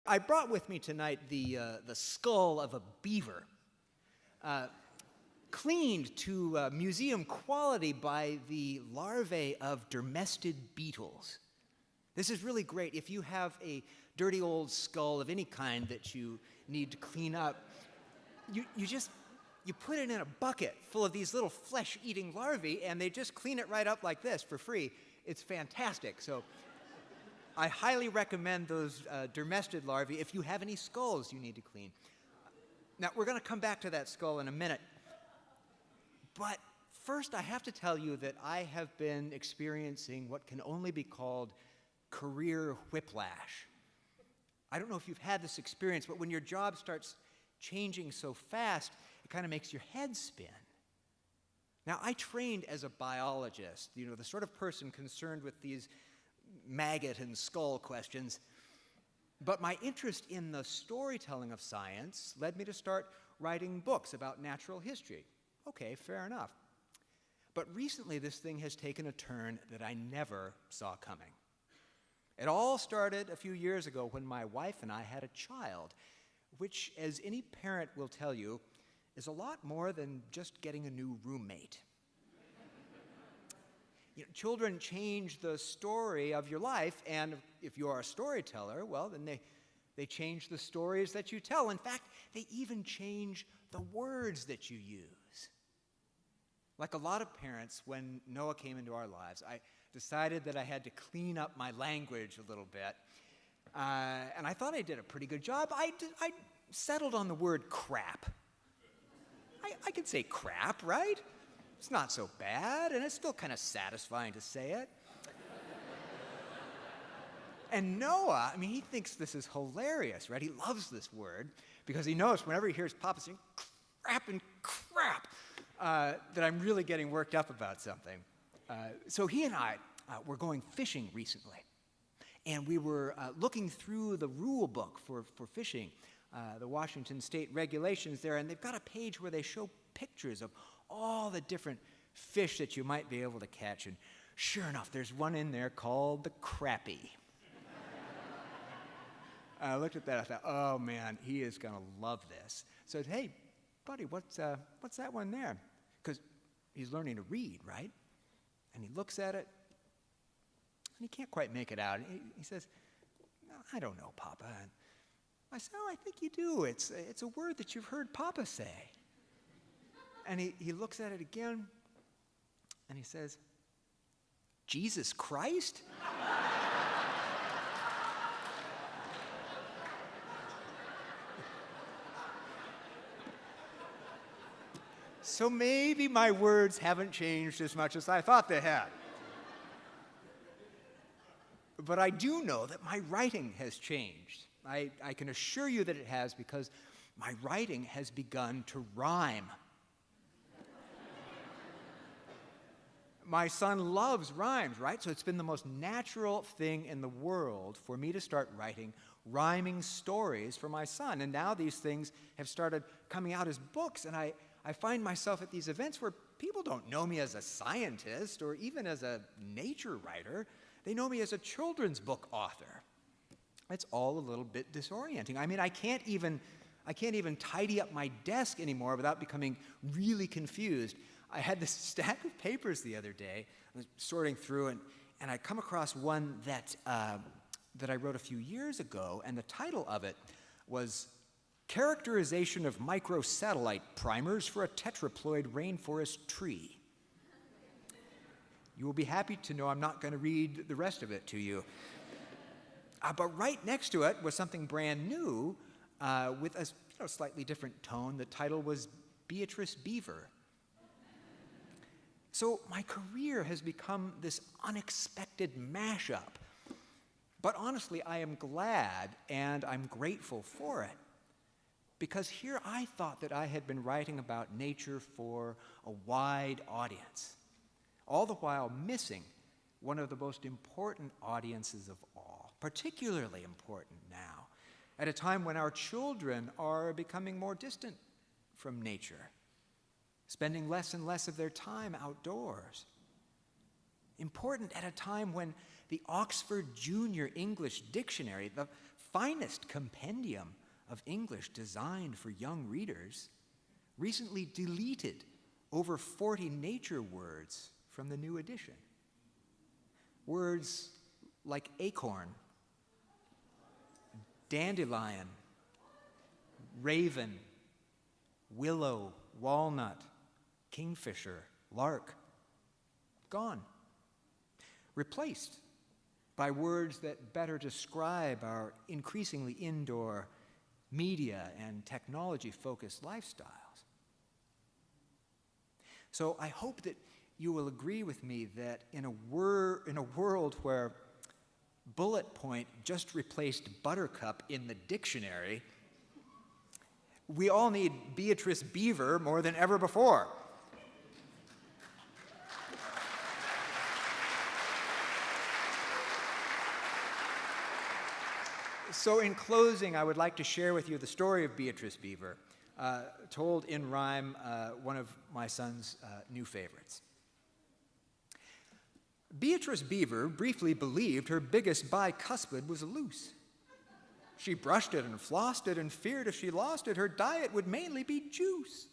I brought with me tonight the skull of a beaver, cleaned to museum quality by the larvae of dermestid beetles. This is really great. If you have a dirty old skull of any kind that you need to clean up, you put it in a bucket full of these little flesh-eating larvae, and they just clean it right up like this for free. It's fantastic. So I highly recommend those dermestid larvae if you have any skulls you need to clean. Now, we're going to come back to that skull in a minute. But first, I have to tell you that I have been experiencing what can only be called career whiplash. I don't know if you've had this experience, but when your job starts changing so fast, it kind of makes your head spin. Now, I trained as a biologist, the sort of person concerned with these maggot and skull questions. But my interest in the storytelling of science led me to start writing books about natural history. Okay, fair enough. But recently, this thing has taken a turn that I never saw coming. It all started a few years ago when my wife and I had a child, which, as any parent will tell you, is a lot more than just getting a new roommate. Children change the story of your life, and if you are a storyteller, well, then they change the stories that you tell. In fact, they even change the words that you use. Like a lot of parents, when Noah came into our lives, I decided that I had to clean up my language a little bit, and I thought I did a pretty good job. I settled on the word crap. I can say crap, right? It's not so bad, and it's still kind of satisfying to say it. And Noah, he thinks this is hilarious, right? He loves this word because he knows whenever he hears Papa saying crap and crap, that I'm really getting worked up about something. So he and I were going fishing recently, and we were looking through the rule book for fishing, the Washington State regulations there, and they've got a page where they show pictures of all the different fish that you might be able to catch, and sure enough, there's one in there called the crappie. I looked at that, I thought, oh man, he is going to love this. So I said, hey, buddy, what's that one there? Because he's learning to read, right? And he looks at it, and he can't quite make it out. He says, no, I don't know, Papa. And I said, oh, I think you do. It's a word that you've heard Papa say. And he looks at it again, and he says, Jesus Christ? So maybe my words haven't changed as much as I thought they had. But I do know that my writing has changed. I can assure you that it has, because my writing has begun to rhyme. My son loves rhymes, right? So it's been the most natural thing in the world for me to start writing rhyming stories for my son. And now these things have started coming out as books, and I find myself at these events where people don't know me as a scientist or even as a nature writer. They know me as a children's book author. It's all a little bit disorienting. I can't even tidy up my desk anymore without becoming really confused. I had this stack of papers the other day. I was sorting through, and I come across one that I wrote a few years ago, and the title of it was Characterization of Microsatellite Primers for a Tetraploid Rainforest Tree. You will be happy to know I'm not going to read the rest of it to you. But right next to it was something brand new with a slightly different tone. The title was Beatrice Beaver. So my career has become this unexpected mashup. But honestly, I am glad and I'm grateful for it. Because here I thought that I had been writing about nature for a wide audience, all the while missing one of the most important audiences of all, particularly important now, at a time when our children are becoming more distant from nature, spending less and less of their time outdoors. Important at a time when the Oxford Junior English Dictionary, the finest compendium of English designed for young readers, recently deleted over 40 nature words from the new edition. Words like acorn, dandelion, raven, willow, walnut, kingfisher, lark, gone. Replaced by words that better describe our increasingly indoor media and technology-focused lifestyles. So I hope that you will agree with me that in a world where bullet point just replaced buttercup in the dictionary, we all need Beatrice Beaver more than ever before. So in closing, I would like to share with you the story of Beatrice Beaver, told in rhyme, one of my son's new favorites. Beatrice Beaver briefly believed her biggest bicuspid was loose. She brushed it and flossed it and feared if she lost it, her diet would mainly be juice.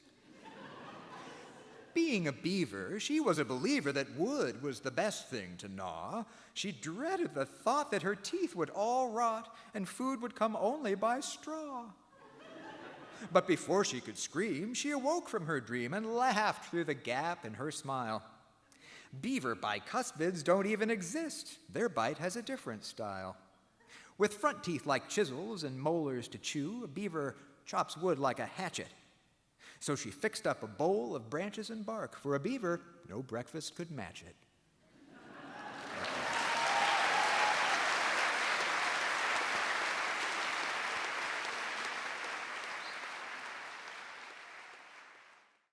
Being a beaver, she was a believer that wood was the best thing to gnaw. She dreaded the thought that her teeth would all rot and food would come only by straw. But before she could scream, she awoke from her dream and laughed through the gap in her smile. Beaver bicuspids don't even exist. Their bite has a different style. With front teeth like chisels and molars to chew, a beaver chops wood like a hatchet. So she fixed up a bowl of branches and bark. For a beaver, no breakfast could match it.